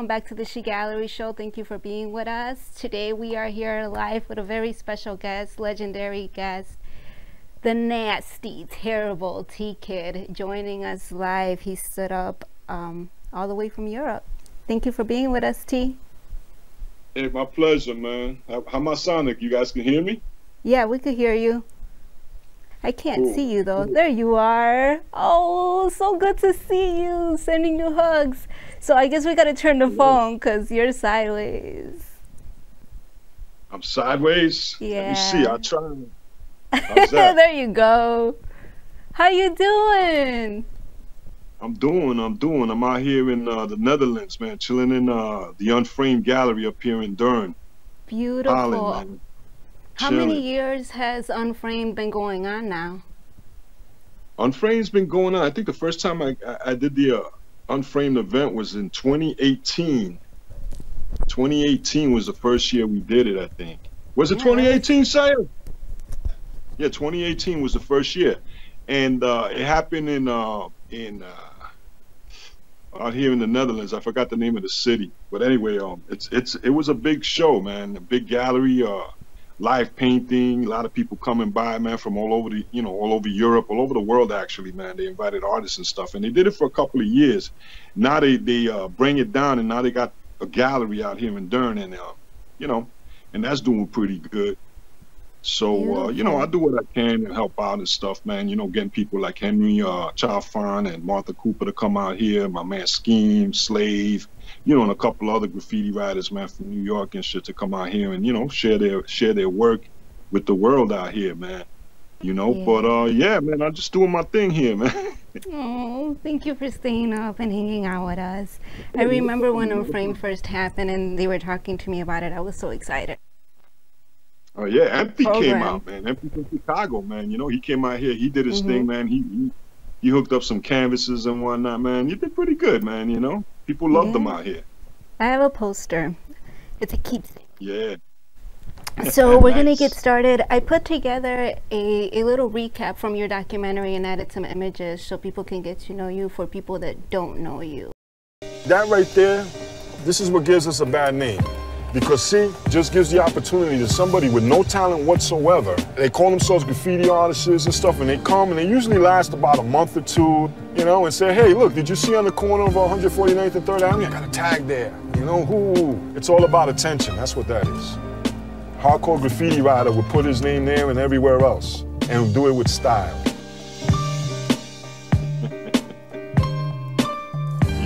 Welcome back to the S.H.E.Gallery show. Thank you for being with us. Today we are here live with a very special guest, legendary guest, the nasty, terrible T-Kid, joining us live. He stood up all the way from Europe. Thank you for being with us, T. Hey, my pleasure, man. How am I sounding? You guys can hear me? Yeah, we could hear you. I can't see you though. There you are. Oh, so good to see you. Sending you hugs. So I guess we gotta turn the phone because you're sideways. I'm sideways? Yeah. Let me see. I'll try. How's that? There you go. How you doing? I'm doing. I'm out here in the Netherlands, man. Chilling in the Unframed Gallery up here in Durn. Beautiful. Holland, man. How many years has Unframed been going on now? Unframed's been going on. I think the first time I did the Unframed event was in 2018. 2018 was the first year we did it, I think. Was it 2018, Saya? Yeah, 2018 was the first year. And it happened in out here in the Netherlands. I forgot the name of the city. But anyway, it was a big show, man. A big gallery, live painting, a lot of people coming by, man, from all over the, all over Europe, all over the world, actually, man. They invited artists and stuff, and they did it for a couple of years. Now they bring it down, and now they got a gallery out here in Durn, and and that's doing pretty good. So I do what I can and help out and stuff, man. Getting people like Henry Chalfon and Martha Cooper to come out here, my man Scheme, Slave, and a couple other graffiti writers, man, from New York and shit, to come out here and share their work with the world out here, man. But yeah, man, I'm just doing my thing here, man. Oh, thank you for staying up and hanging out with us. I remember when Unframed first happened and they were talking to me about it. I was so excited. Oh yeah, Empty came out, man. Empty from Chicago, man. He came out here. He did his thing, man. He hooked up some canvases and whatnot, man. You did pretty good, man. People loved them out here. I have a poster. It's a keepsake. Yeah. So we're gonna get started. I put together a little recap from your documentary and added some images so people can get to know you for people that don't know you. That right there, this is what gives us a bad name. Because see, just gives the opportunity to somebody with no talent whatsoever. They call themselves graffiti artists and stuff, and they come and they usually last about a month or two, and say, hey, look, did you see on the corner of 149th and 3rd Avenue? I got a tag there. It's all about attention. That's what that is. Hardcore graffiti writer would put his name there and everywhere else, and do it with style.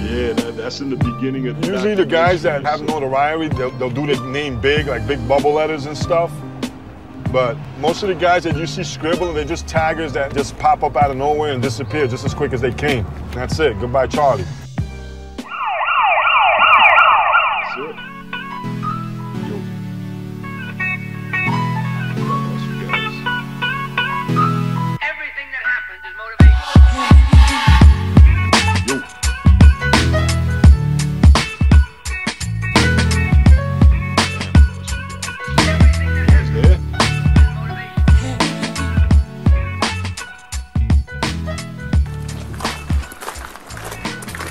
Yeah, that's in the beginning of the usually the guys that have notoriety, they'll do their name big, like big bubble letters and stuff. But most of the guys that you see scribbling, they're just taggers that just pop up out of nowhere and disappear just as quick as they came. That's it. Goodbye, Charlie. That's it. Everything that happens is motivation.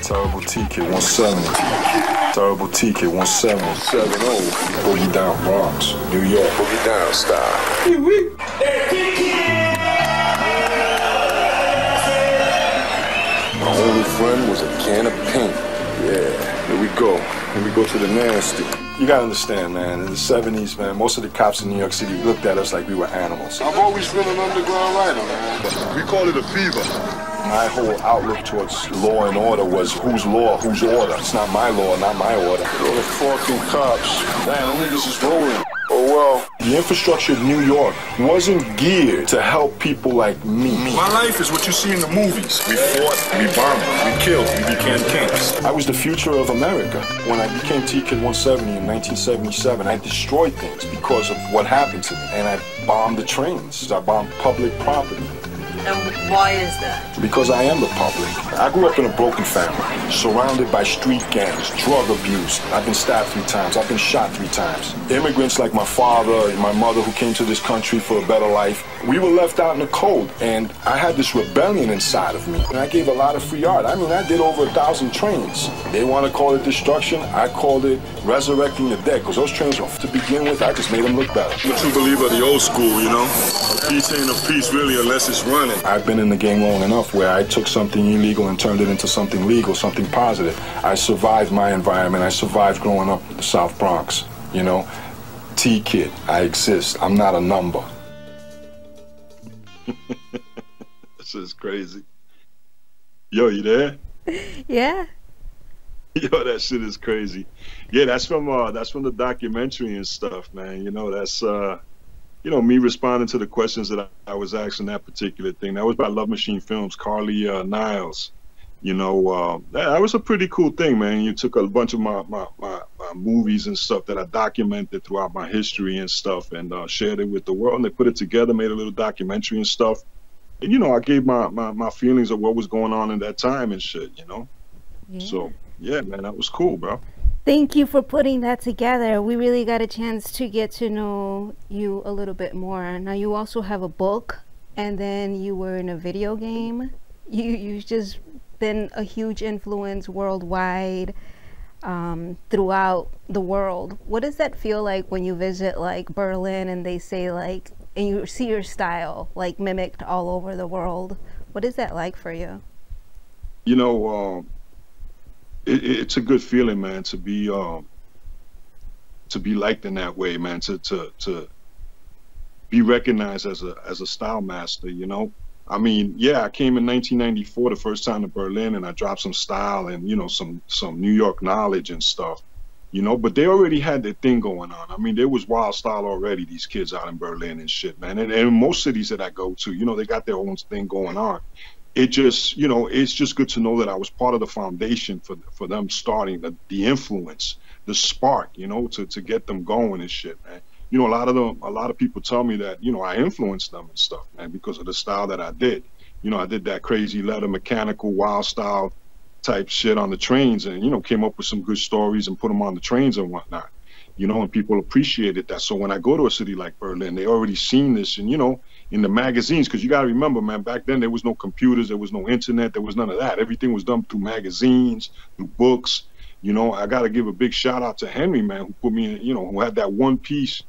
Terrible T-Kid 170. Terrible T-Kid 170. Boogie Down Bronx, New York. Boogie Down style. My only friend was a can of paint. Yeah, here we go. Here we go to the nasty. You gotta understand, man, in the 70s, man, most of the cops in New York City looked at us like we were animals. I've always been an underground writer, man. We call it a fever. My whole outlook towards law and order was whose law, whose order. It's not my law, not my order. All the fucking cops. Damn, the niggas is rolling. Oh well. The infrastructure of New York wasn't geared to help people like me. My life is what you see in the movies. We fought, we bombed, we killed, we became kings. I was the future of America. When I became T-Kid 170 in 1977, I destroyed things because of what happened to me. And I bombed the trains. I bombed public property. And why is that? Because I am the public. I grew up in a broken family, surrounded by street gangs, drug abuse. I've been stabbed 3 times. I've been shot 3 times. Immigrants like my father and my mother who came to this country for a better life, we were left out in the cold, and I had this rebellion inside of me. And I gave a lot of free art. I mean, I did over 1,000 trains. They want to call it destruction. I called it resurrecting the dead, because those trains were to begin with. I just made them look better. I'm a true believer of the old school, you know? A peace ain't a peace really unless it's running. I've been in the game long enough where I took something illegal and turned it into something legal, something positive. I survived my environment. I survived growing up in the South Bronx, you know? T-Kid, I exist. I'm not a number. This is crazy. Yo, you there? Yeah. Yo, that shit is crazy. Yeah, that's from the documentary and stuff, man. You know, that's you know, me responding to the questions that I was asking that particular thing. That was by Love Machine Films, Carly Niles. You know, that was a pretty cool thing, man. You took a bunch of my movies and stuff that I documented throughout my history and stuff, and shared it with the world. And they put it together, made a little documentary and stuff. And you know, I gave my feelings of what was going on in that time and shit. You know, so yeah, man, that was cool, bro. Thank you for putting that together. We really got a chance to get to know you a little bit more. Now, you also have a book, and then you were in a video game. You've just been a huge influence worldwide, throughout the world. What does that feel like when you visit like Berlin and they say like, and you see your style like mimicked all over the world? What is that like for you? You know, it's a good feeling, man, to be liked in that way, man, to be recognized as a style master, you know. I mean, yeah, I came in 1994 the first time to Berlin, and I dropped some style and, you know, some New York knowledge and stuff, you know, but they already had their thing going on. I mean, there was wild style already, these kids out in Berlin and shit, man. And in most cities that I go to, you know, they got their own thing going on. It just, you know, it's just good to know that I was part of the foundation for them starting, the influence, the spark, you know, to get them going and shit, man. You know, a lot of people tell me that, you know, I influenced them and stuff, man, because of the style that I did. You know, I did that crazy leather mechanical wild style type shit on the trains, and, you know, came up with some good stories and put them on the trains and whatnot, you know, and people appreciated that. So when I go to a city like Berlin, they already seen this, and, you know, in the magazines, because you got to remember, man, back then there was no computers, there was no internet, there was none of that. Everything was done through magazines, through books. You know, I got to give a big shout out to Henry, man, who put me in, you know, who had that one piece,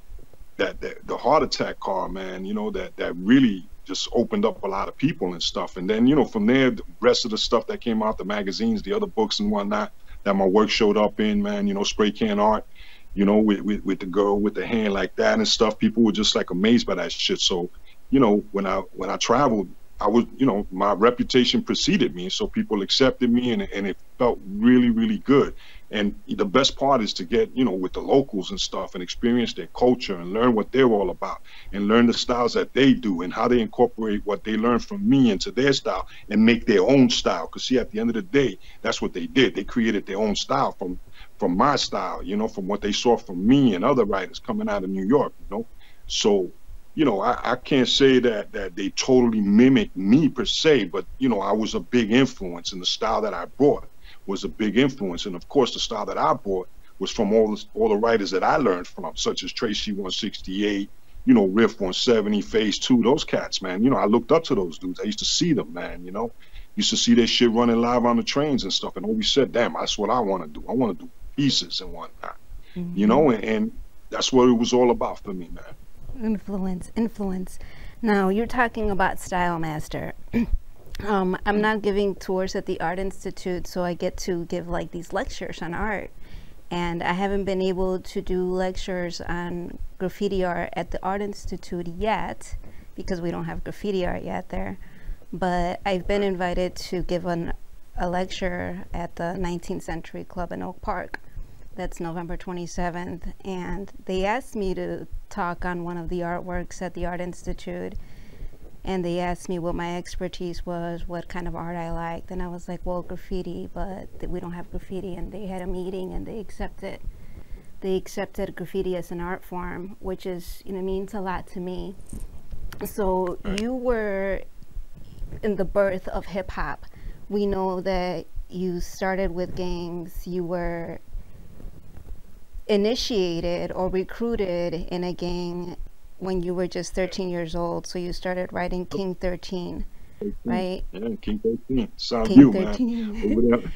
that the heart attack car, man, you know, that really just opened up a lot of people and stuff. And then, you know, from there, the rest of the stuff that came out, the magazines, the other books and whatnot that my work showed up in, man, you know, spray can art, you know, with the girl with the hand like that and stuff. People were just like amazed by that shit. So, you know, when I traveled, I was, you know, my reputation preceded me, so people accepted me, and it felt really, really good. And the best part is to get, you know, with the locals and stuff and experience their culture and learn what they're all about and learn the styles that they do and how they incorporate what they learned from me into their style and make their own style. Because see, at the end of the day, that's what they did. They created their own style from my style, you know, from what they saw from me and other writers coming out of New York, you know. So, you know, I can't say that they totally mimicked me per se, but, you know, I was a big influence, and the style that I brought was a big influence. And of course, the style that I brought was from all the writers that I learned from, such as Tracy 168, you know, Riff 170, Phase 2, those cats, man. You know, I looked up to those dudes. I used to see them, man, you know. Used to see their shit running live on the trains and stuff, and always said, damn, that's what I want to do. I want to do pieces and whatnot, you know, and that's what it was all about for me, man. Influence. Now, you're talking about Style Master. I'm not giving tours at the Art Institute, so I get to give like these lectures on art. And I haven't been able to do lectures on graffiti art at the Art Institute yet, because we don't have graffiti art yet there. But I've been invited to give a lecture at the 19th Century Club in Oak Park. That's November 27th, and they asked me to talk on one of the artworks at the Art Institute, and they asked me what my expertise was, what kind of art I liked, and I was like, well, graffiti, but we don't have graffiti. And they had a meeting and they accepted graffiti as an art form, which is, you know, means a lot to me. So you were in the birth of hip hop. We know that you started with gangs, you were initiated or recruited in a gang when you were just 13 years old. So you started writing King 13, right? Yeah, King 13. Sound King you, man. 13. Over there.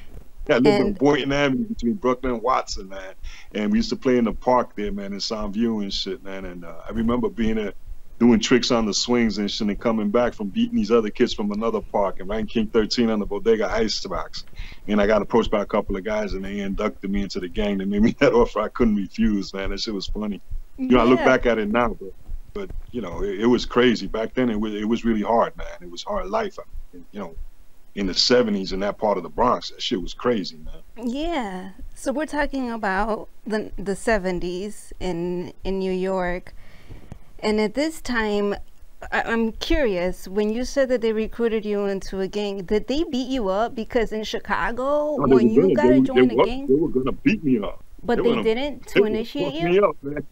I lived on And Boynton Avenue between Brooklyn and Watson, man. And we used to play in the park there, man, in Soundview and shit, man. And I remember being there doing tricks on the swings and shit and coming back from beating these other kids from another park and writing King 13 on the Bodega Icebox. And I got approached by a couple of guys and they inducted me into the gang. They made me that offer I couldn't refuse, man. That shit was funny. You know, I look yeah, back at it now, but you know, it was crazy. Back then, it was really hard, man. It was hard life. You know, in the 70s in that part of the Bronx, that shit was crazy, man. yeah. So we're talking about the 70s in New York. And at this time, I'm curious, when you said that they recruited you into a gang, did they beat you up? Because in Chicago, No, when you got to join a gang, they were gonna beat me up. but they didn't They to were gonna initiate fuck me you? up, man.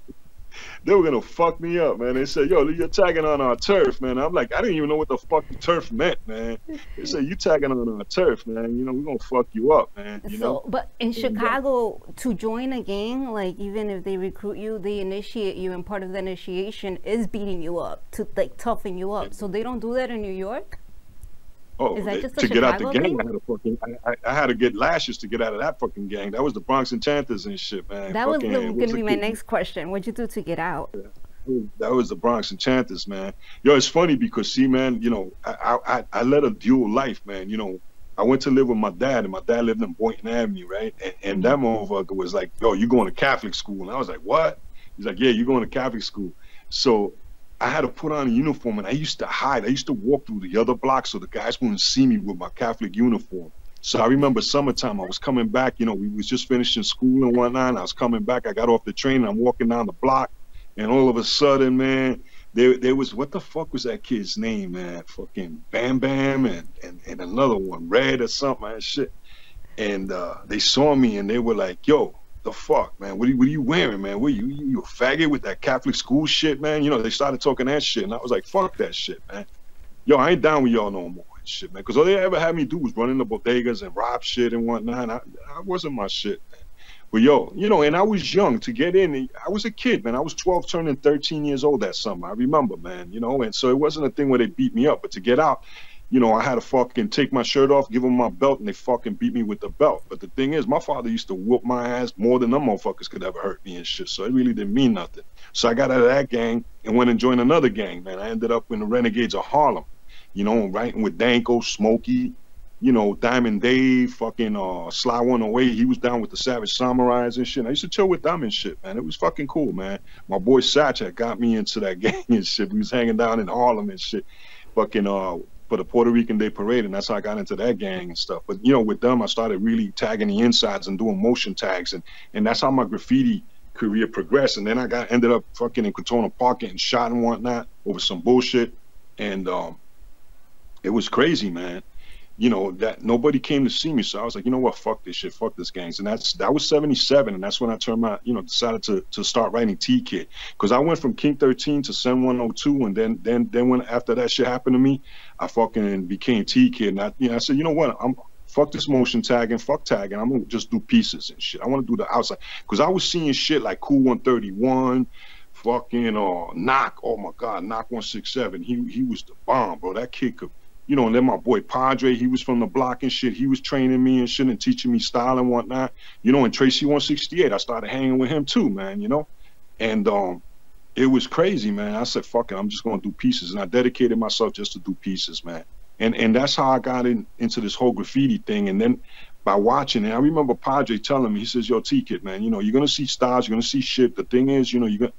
They were gonna fuck me up, man. They said, "Yo, you're tagging on our turf, man." I'm like, I didn't even know what the fuck the turf meant, man. They said, "You tagging on our turf, man. You know, we're gonna fuck you up, man." You know. So, but in And, Chicago, to join a gang, like even if they recruit you, they initiate you, and part of the initiation is beating you up to like toughen you up. So they don't do that in New York? oh, Is that just a to get out the Chicago gang, thing? I had to get lashes to get out of that fucking gang. That was the Bronx Enchanters and shit, man. That was Fucking, going what was to the be my kid? next question. What'd you do to get out? That was the Bronx Enchanters, man. Yo, it's funny because see, man, you know, I led a dual life, man. You know, I went to live with my dad, and my dad lived in Boynton Avenue, right? And that motherfucker was like, "Yo, you going to Catholic school?" And I was like, "What?" He's like, "Yeah, you're going to Catholic school." So I had to put on a uniform, and I used to hide. I used to walk through the other blocks so the guys wouldn't see me with my Catholic uniform. So I remember summertime, I was coming back. You know, we was just finishing school and whatnot. And I was coming back. I got off the train, and I'm walking down the block. And all of a sudden, man, there was, what the fuck was that kid's name, man? Fucking Bam Bam and another one, Red or something, man, shit. And they saw me and they were like, "Yo, the fuck, man? What are you wearing, man? What you a faggot with that Catholic school shit, man?" You know, they started talking that shit, and I was like, "Fuck that shit, man. Yo, I ain't down with y'all no more and shit, man." Because all they ever had me do was run into bodegas and rob shit and whatnot. I wasn't my shit, man. But yo, you know, and I was young to get in. I was a kid, man. I was 12 turning 13 years old that summer. I remember, man, you know, and so it wasn't a thing where they beat me up. But to get out, you know, I had to fucking take my shirt off, give them my belt, and they fucking beat me with the belt. But the thing is, my father used to whoop my ass more than them motherfuckers could ever hurt me and shit. So it really didn't mean nothing. So I got out of that gang and went and joined another gang, man. I ended up in the Renegades of Harlem, you know, writing with Danko, Smokey, you know, Diamond Dave, fucking Sly 108. He was down with the Savage Samurais and shit. I used to chill with them and shit, man. It was fucking cool, man. My boy Satch had got me into that gang and shit. We was hanging down in Harlem and shit, fucking for the Puerto Rican Day Parade, and that's how I got into that gang and stuff. But you know, with them, I started really tagging the insides and doing motion tags, and that's how my graffiti career progressed. And then I ended up fucking in Katona Park getting shot and whatnot over some bullshit, and it was crazy, man. You know, that nobody came to see me. So I was like, you know what, fuck this shit, fuck this gangs. And that was 77. And that's when I turned my, you know, decided to start writing T-Kid. Because I went from King 13 to Sen 102. And then when after that shit happened to me, I fucking became T-Kid. And I said, you know what, fuck this motion tagging, fuck tagging. I'm gonna just do pieces and shit. I want to do the outside. Because I was seeing shit like Cool 131, fucking Knock. Oh my God, Knock 167. He was the bomb, bro. That kid could, you know, and then my boy Padre, he was from the block and shit. He was training me and shit and teaching me style and whatnot. You know, and Tracy 168, I started hanging with him too, man, you know. And it was crazy, man. I said, fuck it, I'm just gonna do pieces. And I dedicated myself just to do pieces, man. And that's how I got into this whole graffiti thing. And then by watching it, I remember Padre telling me, he says, "Yo, T-Kid, man, you know, you're gonna see styles, you're gonna see shit. The thing is, you know, you're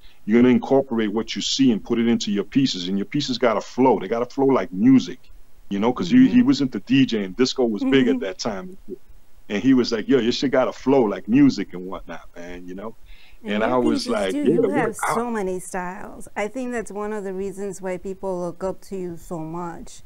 gonna incorporate what you see and put it into your pieces. And your pieces gotta flow. They gotta flow like music. You know, because he was into DJ and disco was big at that time. And he was like, "Yo, your shit got to flow like music and whatnot, man," you know? And I was like, do. yeah, You have so many styles. I think that's one of the reasons why people look up to you so much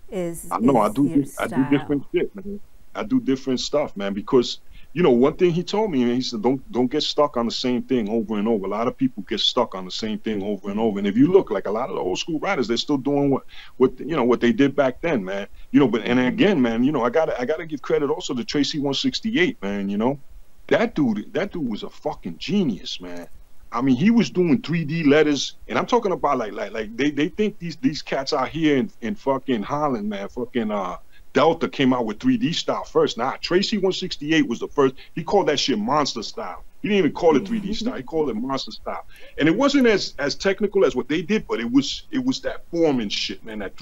is I know I do your different shit, man. I do different stuff, man, because you know, one thing he told me, and he said, don't get stuck on the same thing over and over. A lot of people get stuck on the same thing over and over. And if you look, like a lot of the old school writers, they're still doing what you know, what they did back then, man. You know, but and again, man, you know, I gotta give credit also to Tracy 168, man. You know, that dude was a fucking genius, man. I mean, he was doing 3D letters, and I'm talking about like they think these cats out here in fucking Holland, man, fucking Delta came out with 3D style first. Nah, Tracy 168 was the first. He called that shit monster style. He didn't even call it 3D style. He called it monster style. And it wasn't as technical as what they did, but it was that form and shit, man. That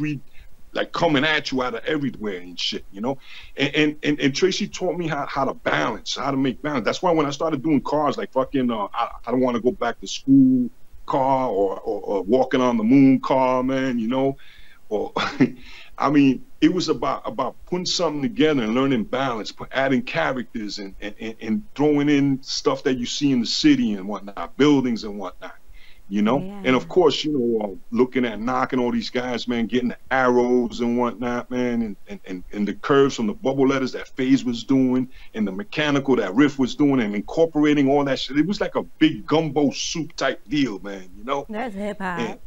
like coming at you out of everywhere and shit, you know. And Tracy taught me how to balance, how to make balance. That's why when I started doing cars, like fucking I don't want to go back to school car or walking on the moon car, man, you know, or I mean, it was about putting something together and learning balance, adding characters and throwing in stuff that you see in the city and whatnot, buildings and whatnot, you know? Yeah. And of course, you know, looking at knocking all these guys, man, getting the arrows and whatnot, man, and the curves from the bubble letters that FaZe was doing and the mechanical that Riff was doing and incorporating all that shit. It was like a big gumbo soup type deal, man, you know? That's hip-hop.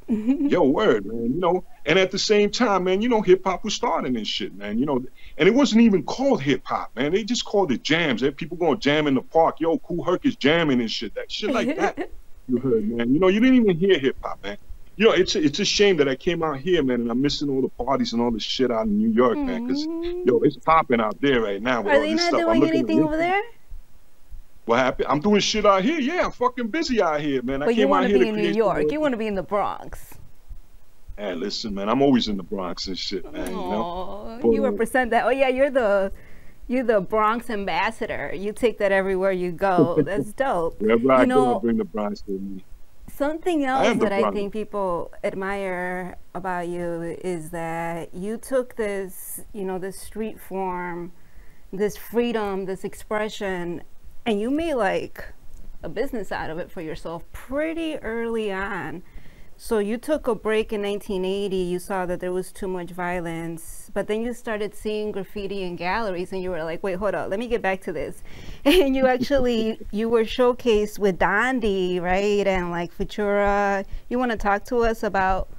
Yo, word, man, you know, and at the same time, man, you know, hip hop was starting and shit, man, you know, and it wasn't even called hip hop, man. They just called it jams. People going jam in the park. Yo, Kool Herc is jamming and shit. That shit like that. You heard, man. You know, you didn't even hear hip hop, man. You know, it's a shame that I came out here, man, and I'm missing all the parties and all the shit out in New York, man, because yo, it's popping out there right now. With Are all they this not stuff. doing anything over there? What happened? I'm doing shit out here. Yeah, I'm fucking busy out here, man. But you want to be in New York. You want to be in the Bronx. Hey, listen, man, I'm always in the Bronx and shit, man. Aww, you know? You represent that. Oh yeah, you're the Bronx ambassador. You take that everywhere you go. That's dope. Wherever I go, I bring the Bronx with me. Something else that I think people admire about you is that you took this, you know, this street form, this freedom, this expression, and you made like a business out of it for yourself pretty early on. So you took a break in 1980, you saw that there was too much violence, but then you started seeing graffiti in galleries and you were like, wait, hold up, let me get back to this. And you actually, you were showcased with Dondi, right? And like Futura. You want to talk to us about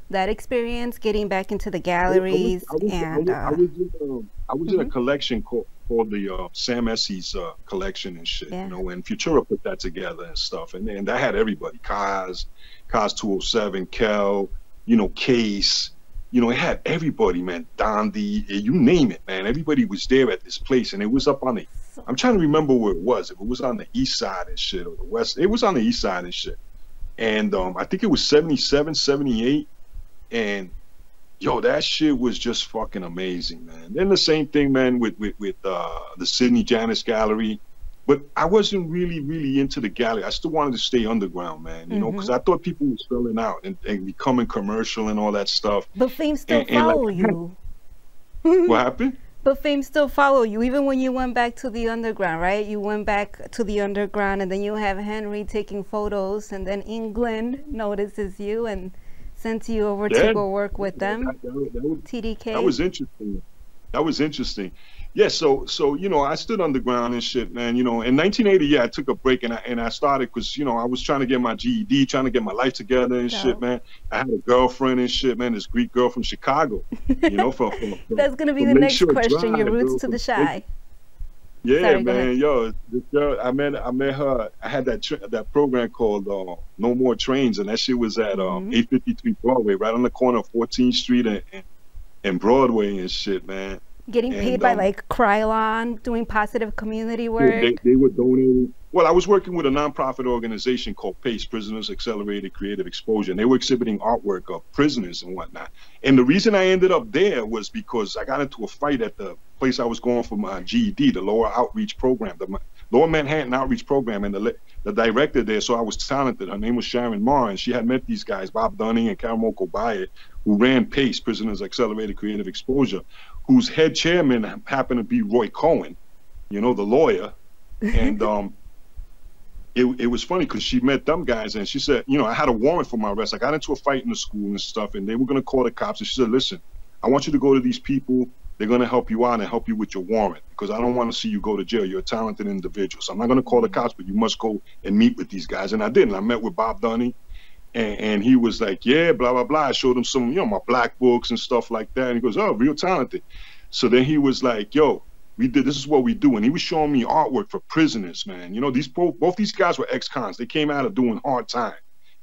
that experience, getting back into the galleries? I was in a collection called the Sam Essie's collection and shit, you know, and Futura put that together and stuff. And that had everybody, Kaz 207, Kel, you know, Case, you know, it had everybody, man, Dondi, you name it, man. Everybody was there at this place, and it was up on the, I'm trying to remember where it was. If it was on the east side and shit, or the west, it was on the east side and shit. And I think it was 77, 78, and yo, that shit was just fucking amazing, man. Then the same thing, man, with the Sydney Janis Gallery. But I wasn't really into the gallery. I still wanted to stay underground, man, you know, because I thought people were selling out and becoming commercial and all that stuff. But fame still follow you. What happened? But fame still follow you, even when you went back to the underground, right? You went back to the underground, and then you have Henry taking photos, and then England notices you and sends you over to go work with them. TDK. That was interesting. That was interesting. Yeah, so you know, I stood underground and shit, man. You know, in 1980, yeah, I took a break and I started because, you know, I was trying to get my GED, trying to get my life together and shit, man. I had a girlfriend and shit, man. This Greek girl from Chicago, you know. That's gonna be the next question. Your roots to the Shy. Yeah, sorry, man. Yo, this girl, I met her. I had that program called No More Trains, and that shit was at 853 Broadway, right on the corner of 14th Street and Broadway and shit, man. Getting paid by like Krylon, doing positive community work. They were donating. Well, I was working with a nonprofit organization called PACE, Prisoners Accelerated Creative Exposure, and they were exhibiting artwork of prisoners and whatnot. And the reason I ended up there was because I got into a fight at the place I was going for my GED, the Lower Outreach Program, the Lower Manhattan Outreach Program, and the director there, so I was talented. Her name was Sharon Marr, and she had met these guys, Bob Dunning and Karamoko Bayet, who ran PACE, Prisoners Accelerated Creative Exposure, whose head chairman happened to be Roy Cohen, you know, the lawyer. And it was funny because she met them guys and she said, you know, I had a warrant for my arrest. I got into a fight in the school and stuff, and they were going to call the cops. And she said, listen, I want you to go to these people. They're going to help you out and help you with your warrant because I don't want to see you go to jail. You're a talented individual. So I'm not going to call the cops, but you must go and meet with these guys. And I did. And I met with Bob Dunny. And he was like, yeah, blah, blah, blah. I showed him some, my black books and stuff like that. And he goes, oh, real talented. So then he was like, yo, this is what we do. And he was showing me artwork for prisoners, man. Both these guys were ex-cons. They came out of doing hard time,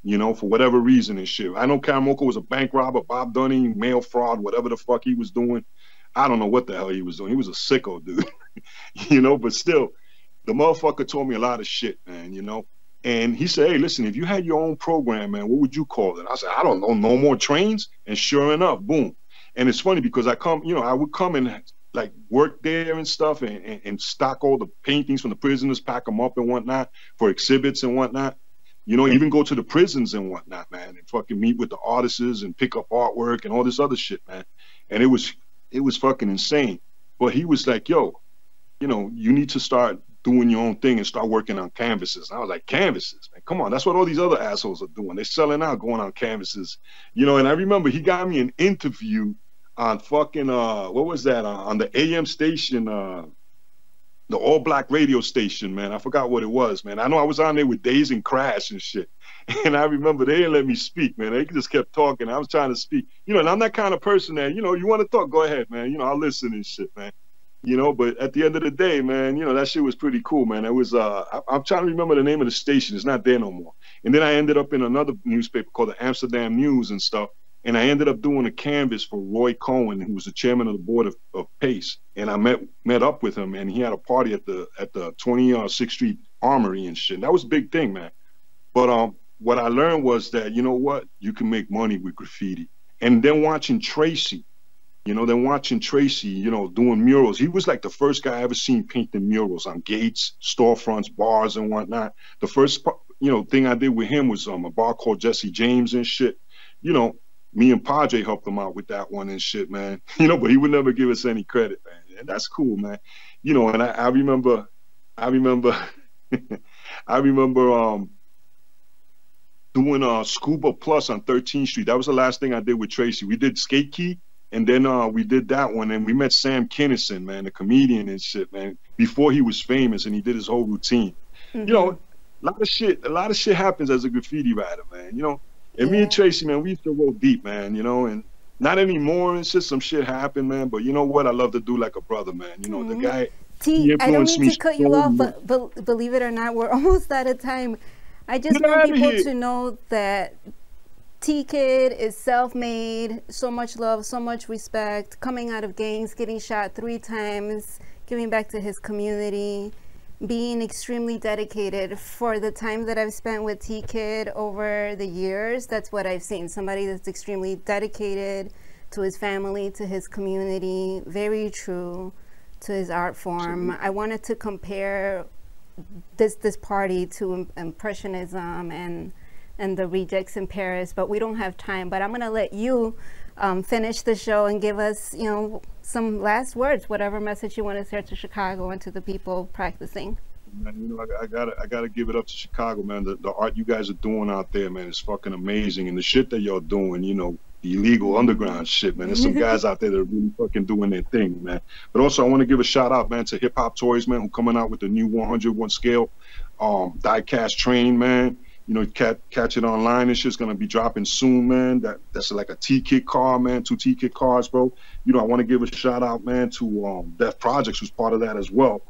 for whatever reason and shit. I know Karamoko was a bank robber, Bob Dunny, mail fraud, whatever the fuck he was doing. I don't know what the hell he was doing. He was a sicko, dude. But still, the motherfucker told me a lot of shit, man, And he said, hey, listen, if you had your own program, man, what would you call it? I said, I don't know, no more trains. And sure enough, boom. And it's funny because I would come and like work there and stuff and stock all the paintings from the prisoners, pack them up and whatnot for exhibits and whatnot. Even go to the prisons and whatnot, man, and fucking meet with the artists and pick up artwork and all this other shit, man. And it was fucking insane. But he was like, yo, you need to start doing your own thing and start working on canvases. And I was like, canvases, man, come on. That's what all these other assholes are doing. They're selling out, going on canvases, And I remember he got me an interview on fucking, what was that? On the AM station, the all black radio station, man. I forgot what it was, man. I know I was on there with Days and Crash and shit. And I remember they didn't let me speak, man. They just kept talking. I was trying to speak, and I'm that kind of person that, you want to talk, go ahead, man. I'll listen and shit, man. But at the end of the day, man, that shit was pretty cool, man. It was, I'm trying to remember the name of the station. It's not there no more. And then I ended up in another newspaper called the Amsterdam News and stuff. And I ended up doing a canvas for Roy Cohen, who was the chairman of the board of PACE. And I met up with him, and he had a party at the 26th Street Armory and shit. And that was a big thing, man. But what I learned was that, you can make money with graffiti. And then watching Tracy, doing murals. He was like the first guy I ever seen painting murals on gates, storefronts, bars, and whatnot. The first, thing I did with him was a bar called Jesse James and shit. Me and Padre helped him out with that one and shit, man. But he would never give us any credit, man. And that's cool, man. And I remember, I remember doing Scuba Plus on 13th Street. That was the last thing I did with Tracy. We did Skate Key. And then we did that one, and we met Sam Kinison, man, the comedian and shit, man, before he was famous, and he did his whole routine. Mm-hmm. A lot of shit happens as a graffiti writer, man, And me and Tracy, man, we used to roll deep, man, and not anymore. It's just some shit happened, man. But you know what? I love to do like a brother, man. The guy. T, I don't mean to cut you off, but believe it or not, we're almost out of time. I just want people to know that T-Kid is self-made, so much love, so much respect, coming out of gangs, getting shot 3 times, giving back to his community, being extremely dedicated. For the time that I've spent with T-Kid over the years, that's what I've seen. Somebody that's extremely dedicated to his family, to his community, very true to his art form. I wanted to compare this party to Impressionism and the Rejects in Paris, but we don't have time. But I'm gonna let you finish the show and give us, some last words, whatever message you want to share to Chicago and to the people practicing. Man, I gotta give it up to Chicago, man. The art you guys are doing out there, man, is fucking amazing. And the shit that y'all doing, the illegal underground shit, man. There's some guys out there that are really fucking doing their thing, man. But also I want to give a shout out, man, to Hip Hop Toys, man, who coming out with the new 101 scale die-cast train, man. Catch it online. It's just gonna be dropping soon, man. That's like a T-Kit car, man. 2 T-Kit cars, bro. I want to give a shout out, man, to Death Projects, who's part of that as well.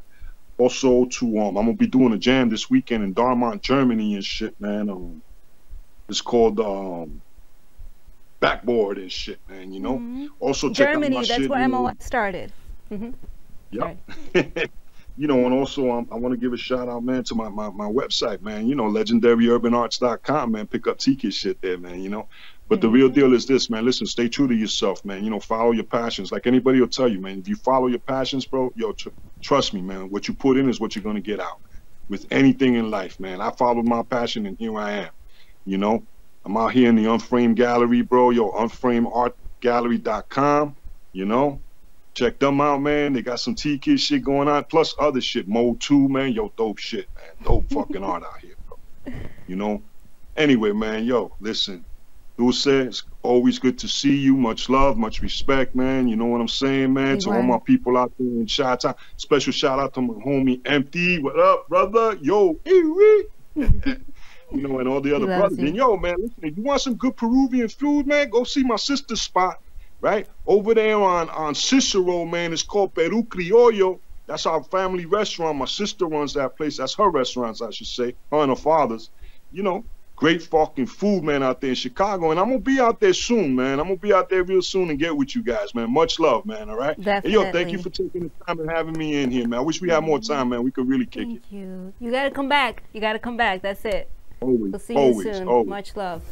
Also to I'm gonna be doing a jam this weekend in Darmstadt, Germany and shit, man. It's called Backboard and shit, man. Also check Germany, out my that's shit, where MOS started. Yep. And also I want to give a shout out, man, to my website, man, legendaryurbanarts.com, man. Pick up T-Kid shit there, man, But the real deal is this, man. Listen, stay true to yourself, man. Follow your passions. Like anybody will tell you, man, if you follow your passions, bro, trust me, man, what you put in is what you're going to get out with anything in life, man. I followed my passion and here I am, I'm out here in the Unframed Gallery, bro. unframedartgallery.com, Check them out, man. They got some T-Kid shit going on, plus other shit. Mode 2, man. Dope shit, man. Dope fucking art out here, bro. Anyway, man, listen. Dulce, Always good to see you. Much love, much respect, man. You know what I'm saying, man? To all my people out there in Chi-Town. Special shout out to my homie Empty. What up, brother? Yo, you know, and all the other brothers. And yo, man, listen, if you want some good Peruvian food, man, go see my sister's spot, right? Over there on Cicero, man. It's called Peru Criollo. That's our family restaurant. My sister runs that place. That's her restaurant, I should say. Her and her father's. You know, great fucking food, man, out there in Chicago. And I'm going to be out there soon, man. I'm going to be out there real soon and get with you guys, man. Much love, man, all right? Definitely. Hey, yo, thank you for taking the time and having me in here, man. I wish we had more time, man. We could really kick it. Thank you. You got to come back. You got to come back. That's it. Always. We'll see you soon. Always. Much love.